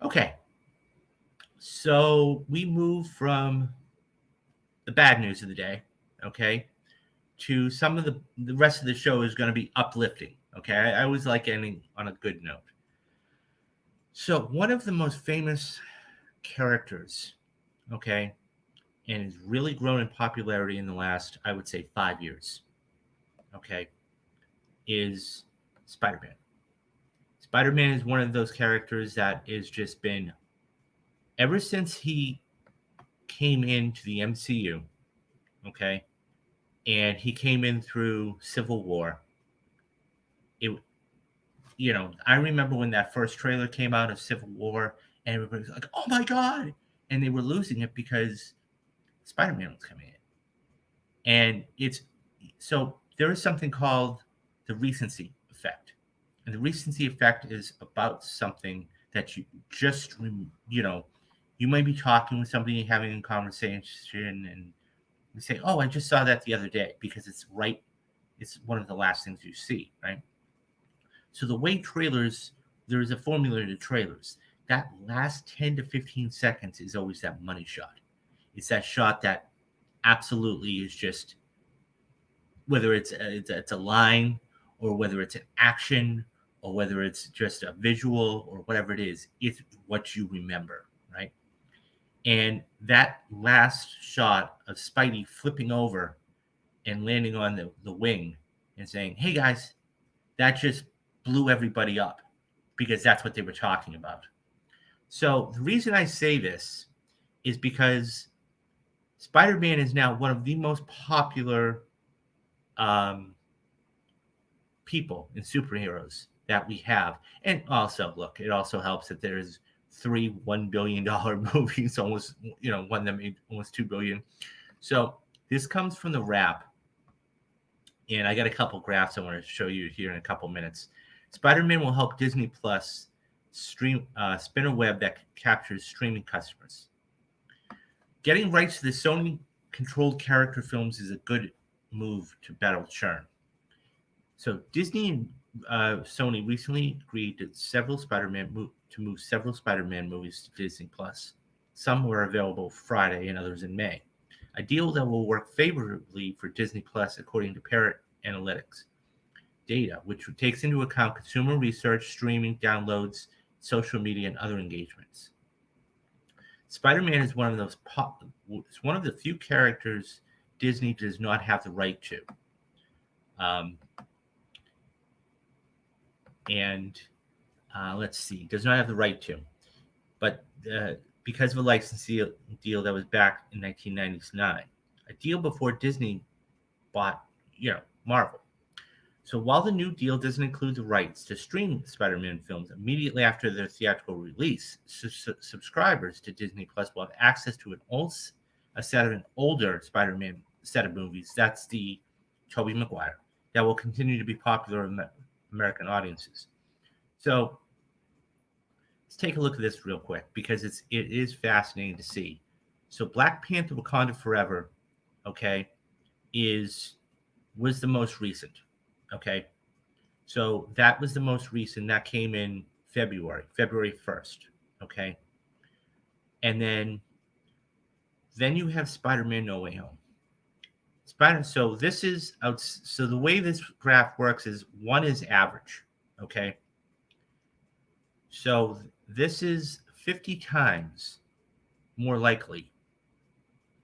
Okay, so we move from the bad news of the day, okay, to some of the rest of the show is going to be uplifting. Okay, I always like ending on a good note. So one of the most famous characters, okay, and has really grown in popularity in the last, I would say, 5 years, okay, is Spider-Man. Spider-Man is one of those characters that has just been ever since he came into the MCU, okay, and he came in through Civil War. It, I remember when that first trailer came out of Civil War, and everybody was like, "Oh my god!" and they were losing it because Spider-Man was coming in, and it's so there is something called the recency effect, and the recency effect is about something that you just you might be talking with somebody, having a conversation, and you say, "Oh, I just saw that the other day," because it's right. It's one of the last things you see, right? So the way trailers, there is a formula to trailers. That last 10 to 15 seconds is always that money shot. It's that shot that absolutely is just, whether it's a line, or whether it's an action, or whether it's just a visual, or whatever it is, it's what you remember, right? And that last shot of Spidey flipping over and landing on the wing and saying, "Hey guys," that just blew everybody up because that's what they were talking about. So the reason I say this is because Spider-Man is now one of the most popular um, people in superheroes that we have. And also, look, it also helps that there's three $1 billion movies, almost, one that made almost 2 billion. So this comes from the Wrap, and I got a couple graphs I want to show you here in a couple minutes. Spider-Man will help Disney Plus spin a web that captures streaming customers. Getting rights to the Sony-controlled character films is a good move to battle churn. So Disney and Sony recently agreed to to move several Spider-Man movies to Disney Plus. Some were available Friday and others in May. A deal that will work favorably for Disney Plus, according to Parrot Analytics data, which takes into account consumer research, streaming, downloads, social media, and other engagements. Spider-Man is it's one of the few characters Disney does not have the right to. Um, and let's see, does not have the right to. But because of a licensing deal that was back in 1999, a deal before Disney bought, Marvel. So while the new deal doesn't include the rights to stream Spider-Man films immediately after their theatrical release, subscribers to Disney Plus will have access to a set of an older Spider-Man set of movies. That's the Tobey Maguire that will continue to be popular in American audiences. So let's take a look at this real quick because it is fascinating to see. So Black Panther: Wakanda Forever, okay, is was the most recent. Okay, so that was the most recent. That came in February 1st. Okay, and then you have Spider-Man: No Way Home. So this is out. So the way this graph works is one is average. Okay, so this is 50 times more likely.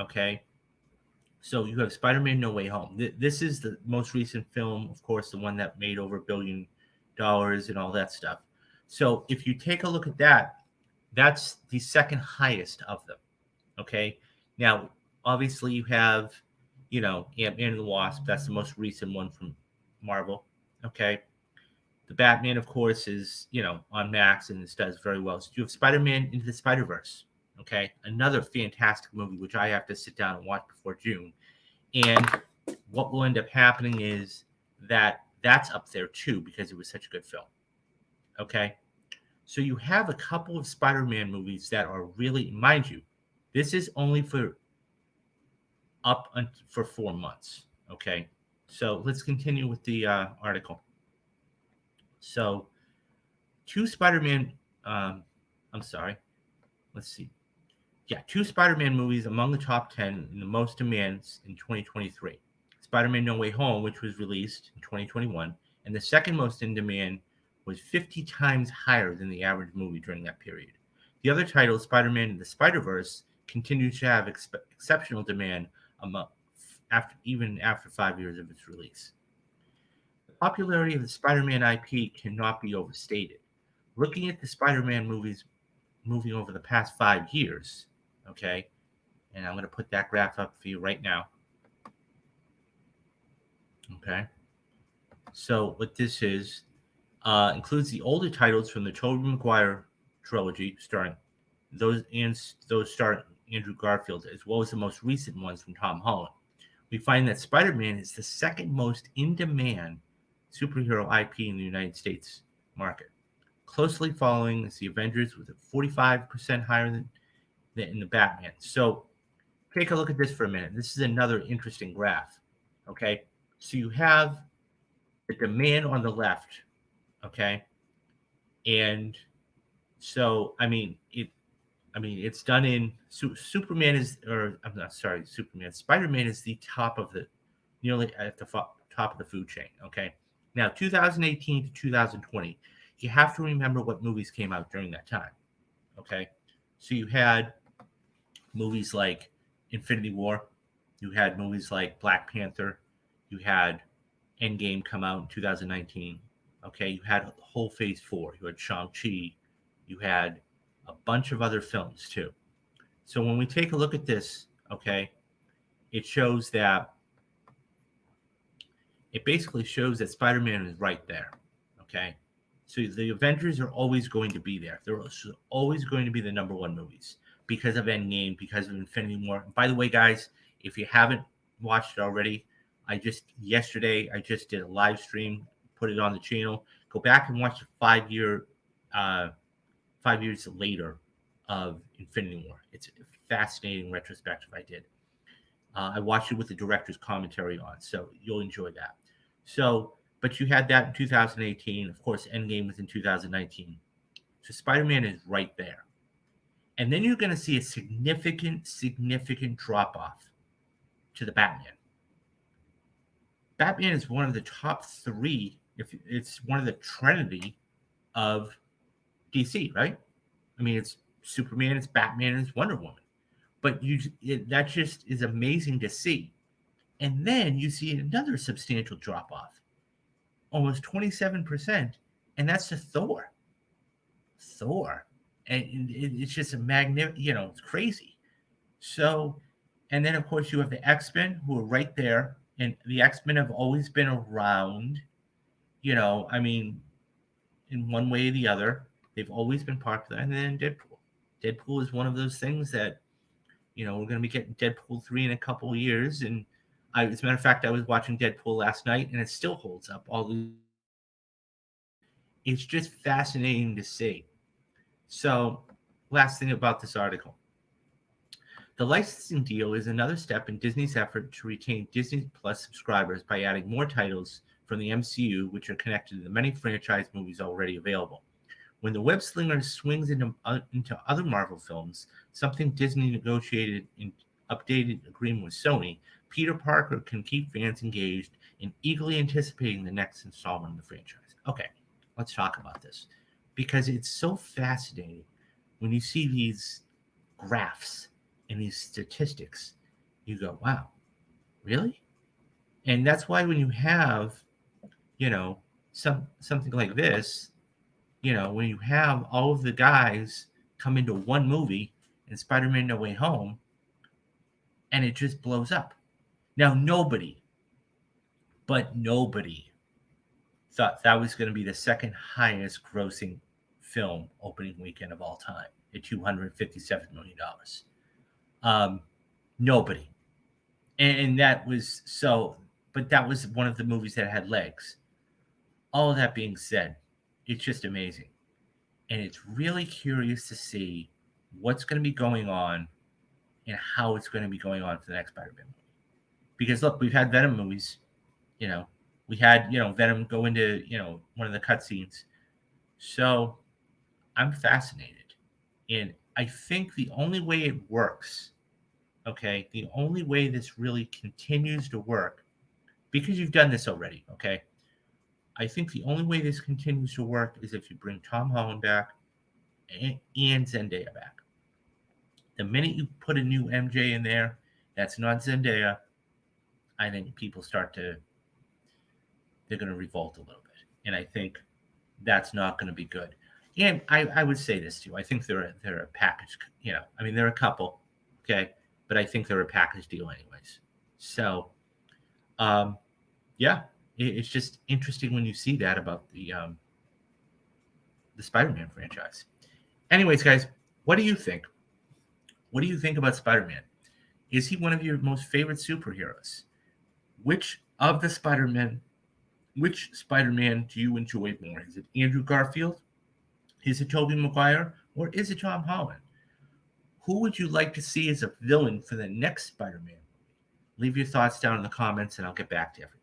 Okay, so you have Spider-Man: No Way Home. This is the most recent film, of course, the one that made over $1 billion and all that stuff. So if you take a look at that, that's the second highest of them. Okay, now obviously you have, Ant-Man and the Wasp. That's the most recent one from Marvel. Okay, the Batman, of course, is on Max and this does very well. So you have Spider-Man Into the Spider-Verse. Okay, another fantastic movie which I have to sit down and watch before June. And what will end up happening is that that's up there too because it was such a good film. Okay, so you have a couple of Spider-Man movies that are really, mind you, this is only for 4 months. Okay, so let's continue with the article. So two Spider-Man I'm sorry. Let's see. Yeah, 2 Spider-Man movies among the top 10 in the most demands in 2023. Spider-Man No Way Home, which was released in 2021, and the second most in demand was 50 times higher than the average movie during that period. The other title, Spider-Man and the Spider-Verse, continued to have exceptional demand among, even after 5 years of its release. The popularity of the Spider-Man IP cannot be overstated. Looking at the Spider-Man movies moving over the past 5 years, okay, and I'm going to put that graph up for you right now. Okay. So what this is includes the older titles from the Tobey Maguire trilogy, starring those starring Andrew Garfield, as well as the most recent ones from Tom Holland. We find that Spider-Man is the second most in-demand superhero IP in the United States market. Closely following is the Avengers with a 45% higher than in the Batman. So take a look at this for a minute. This is another interesting graph. Okay. So you have the demand on the left. Okay. And so, it's done in Superman is, or I'm not sorry, Superman. Spider-Man is the top of the, nearly at the top of the food chain. Okay. Now, 2018 to 2020, you have to remember what movies came out during that time. Okay. So you had movies like Infinity War. You had movies like Black Panther. You had Endgame come out in 2019. Okay, you had whole Phase 4. You had Shang-Chi. You had a bunch of other films too. So when we take a look at this, okay, it shows that it basically shows that Spider-Man is right there. Okay, so the Avengers are always going to be there. They're always going to be the number one movies because of Endgame, because of Infinity War. And by the way, guys, if you haven't watched it already, yesterday I just did a live stream, put it on the channel. Go back and watch the 5 years later of Infinity War. It's a fascinating retrospective I did. I watched it with the director's commentary on, so you'll enjoy that. So, but you had that in 2018. Of course, Endgame was in 2019. So Spider-Man is right there. And then you're going to see a significant drop off to the Batman. Batman is one of the top three, if it's one of the trinity of DC, right? I mean, it's Superman, it's Batman, and it's Wonder Woman. But that just is amazing to see. And then you see another substantial drop off, almost 27%, and that's to Thor. Thor. And it's just a magnet, it's crazy. So, and then of course you have the X-Men who are right there, and the X-Men have always been around, I mean, in one way or the other, they've always been popular. And then Deadpool. Deadpool is one of those things that, we're going to be getting Deadpool 3 in a couple of years. And as a matter of fact, I was watching Deadpool last night and it still holds up. It's just fascinating to see. So, last thing about this article. The licensing deal is another step in Disney's effort to retain Disney Plus subscribers by adding more titles from the MCU, which are connected to the many franchise movies already available. When the web slinger swings into other Marvel films, something Disney negotiated in updated agreement with Sony, Peter Parker can keep fans engaged and eagerly anticipating the next installment of the franchise. Okay, let's talk about this because it's so fascinating when you see these graphs and these statistics. You go, wow, really? And that's why when you have, something like this, when you have all of the guys come into one movie in Spider-Man No Way Home, and it just blows up. Now, nobody thought that was going to be the second highest grossing film opening weekend of all time at $257 million. Nobody. And that was so, but that was one of the movies that had legs. All of that being said, it's just amazing. And it's really curious to see what's going to be going on and how it's going to be going on for the next Spider-Man movie. Because look, we've had Venom movies, we had, Venom go into, one of the cutscenes. So I'm fascinated. And I think the only way it works, okay, the only way this really continues to work, because you've done this already, okay, I think the only way this continues to work is if you bring Tom Holland back and Zendaya back. The minute you put a new MJ in there that's not Zendaya, I think people they're going to revolt a little bit. And I think that's not going to be good. And I would say this too. I think they're a package. I mean, they're a couple, okay, but I think they're a package deal anyways. So, yeah, it's just interesting when you see that about the Spider-Man franchise. Anyways, guys, what do you think? What do you think about Spider-Man? Is he one of your most favorite superheroes? Which of the Spider-Man do you enjoy more? Is it Andrew Garfield? Is it Tobey Maguire? Or is it Tom Holland? Who would you like to see as a villain for the next Spider-Man movie? Leave your thoughts down in the comments and I'll get back to everybody.